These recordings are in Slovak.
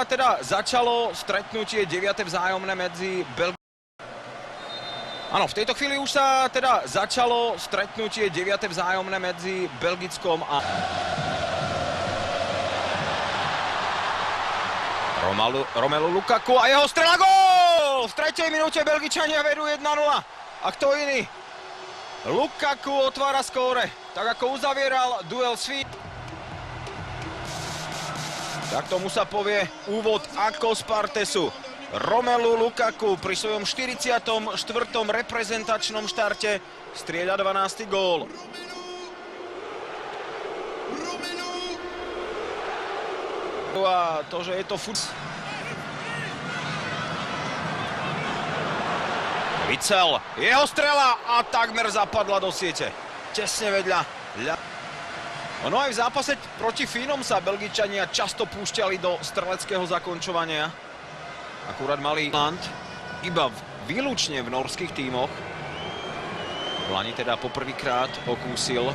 sa teda začalo stretnutie 9. vzájomné medzi Áno, v tejto chvíli už sa teda začalo stretnutie 9. vzájomné medzi Belgickom a Romelu Lukaku a jeho strela, gól! V 3. minúte Belgičania vedú 1-0. A kto iný? Lukaku otvára skóre, tak ako uzavieral duel s Tak tomu sa povie úvod ako z Partesu. Romelu Lukaku pri svojom 44. reprezentačnom štarte strieľa 12. gól. A to, že je to Witsel, jeho strela a takmer zapadla do siete. Tesne vedľa. No aj v zápase proti Fínom sa Belgičania často púšťali do streleckého zakončovania. Akurát mali land iba výlučne v norských tímoch. Lani teda poprvýkrát okúsil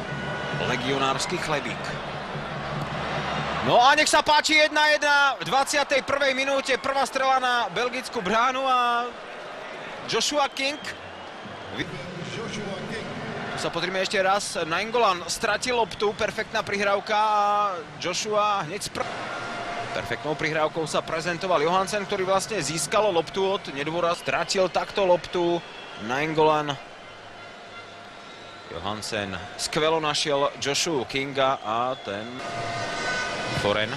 legionársky chlebík. No a nech sa páči 1-1 v 21. minúte. Prvá strela na belgickú bránu a Joshua King. Tu sa pozrime ešte raz. Nainggolan stratil loptu, perfektná prihrávka a Joshua hneď perfektnou prihrávkou sa prezentoval Johansen, ktorý vlastne získal loptu od Nedvora. Stratil takto loptu Nainggolan. Johansen skvelo našiel Joshua Kinga a ten Foren.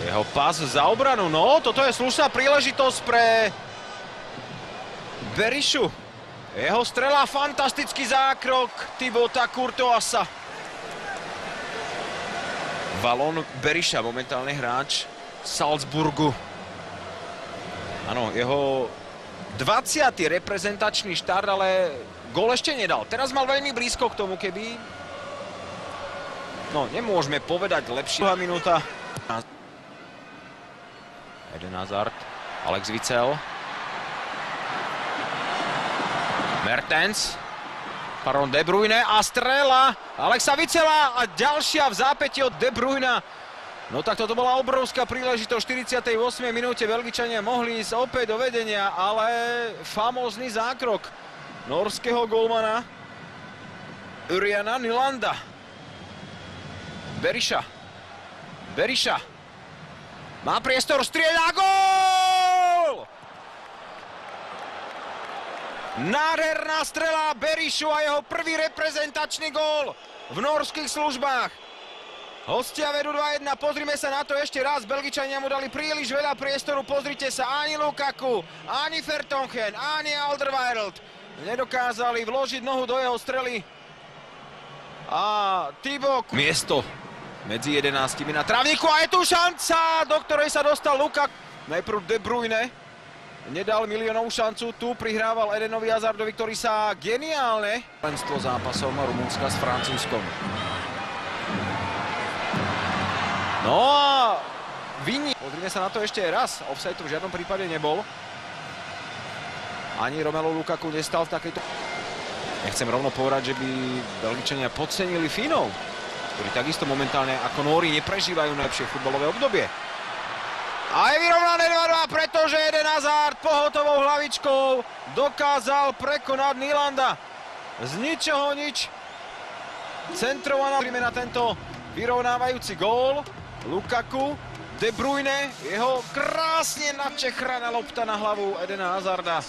Jeho pas za obranu. No, toto je slušná príležitosť pre Berishu. Jeho strela, fantastický zákrok Thibauta Courtoisa. Valon Berisha, momentálne hráč Salzburgu. Áno, jeho 20. reprezentačný štart, ale gól ešte nedal. Teraz mal veľmi blízko k tomu, keby... No, nemôžeme povedať lepšie. Minúta. Eden Hazard, Alex Witsel. Mertens. Pardon, De Bruyne a strela Alexa Witsela a ďalšia v zápäti od De Bruyna. No tak toto bola obrovská príležitosť. V 48. minúte Belgičania mohli ísť opäť do vedenia, ale famózny zákrok norského golmana Uriana Nylanda. Berisha. Má priestor, strieľa, gól! Nádherná strela Berishu a jeho prvý reprezentačný gól v norských službách. Hostia vedú 2-1, pozrime sa na to ešte raz. Belgičania mu dali príliš veľa priestoru, pozrite sa, ani Lukaku, ani Vertonghen, ani Alderweireld nedokázali vložiť nohu do jeho strely. A Thibaut miesto medzi 11 na trávniku a je tu šanca, do ktorej sa dostal Lukaku. Najprv De Bruyne nedal miliónovú šancu, tu prihrával Edenovi Hazardovi, ktorý sa geniálne prvenstvo zápasom Rumunska s Francúzskom. No a pozrime sa na to ešte raz, offside tu v žiadnom prípade nebol. Ani Romelu Lukaku nestal v takejto... Nechcem rovno povedať, že by Belgičania podcenili Fínov, ktorí takisto momentálne ako nóri neprežívajú najlepšie futbalové obdobie. A je vyrovnané 2-2, pretože Eden Hazard pohotovou hlavičkou dokázal prekonať Nylanda. Z ničoho nič. Centrovaná na tento vyrovnávajúci gól. Lukaku, De Bruyne, jeho krásne načechraná lopta na hlavu Edena Hazarda.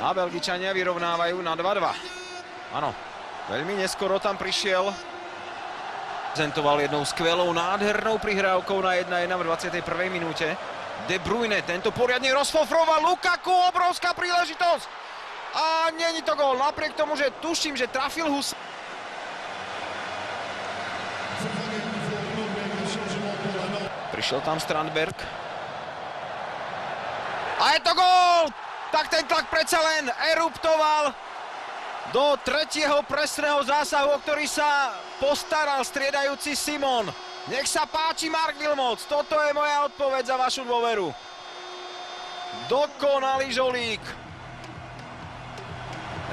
A Belgičania vyrovnávajú na 2-2. Áno, veľmi neskoro tam prišiel. Prezentoval jednou skvelou, nádhernou prihrávkou na 1-1 v 21. minúte. De Bruyne, tento poriadne rozfofroval Lukaku, obrovská príležitosť. A není to gól, napriek tomu, že tuším, že trafil Hus. Prišiel tam Strandberg. A je to gól! Tak ten tlak predsa len eruptoval do tretieho presného zásahu, o ktorý sa postaral striedajúci Simon. Nech sa páči, Mark Wilmots, toto je moja odpoveď za vašu dôveru. Dokonalý žolík.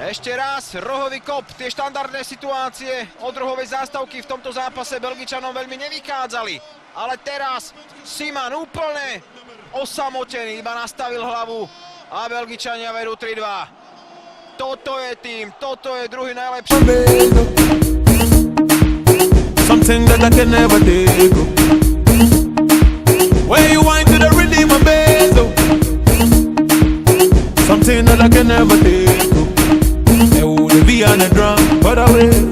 Ešte raz, rohový kop, tie štandardné situácie od rohovej zástavky v tomto zápase Belgičanom veľmi nevychádzali. Ale teraz Siman úplne osamotený, iba nastavil hlavu a Belgičania vedú 3-2. Toto je tým, toto je druhý najlepší. Something that I can never take. Where you wind to the rhythm of bass. Something that I can never take. They would be on the drum, but I will.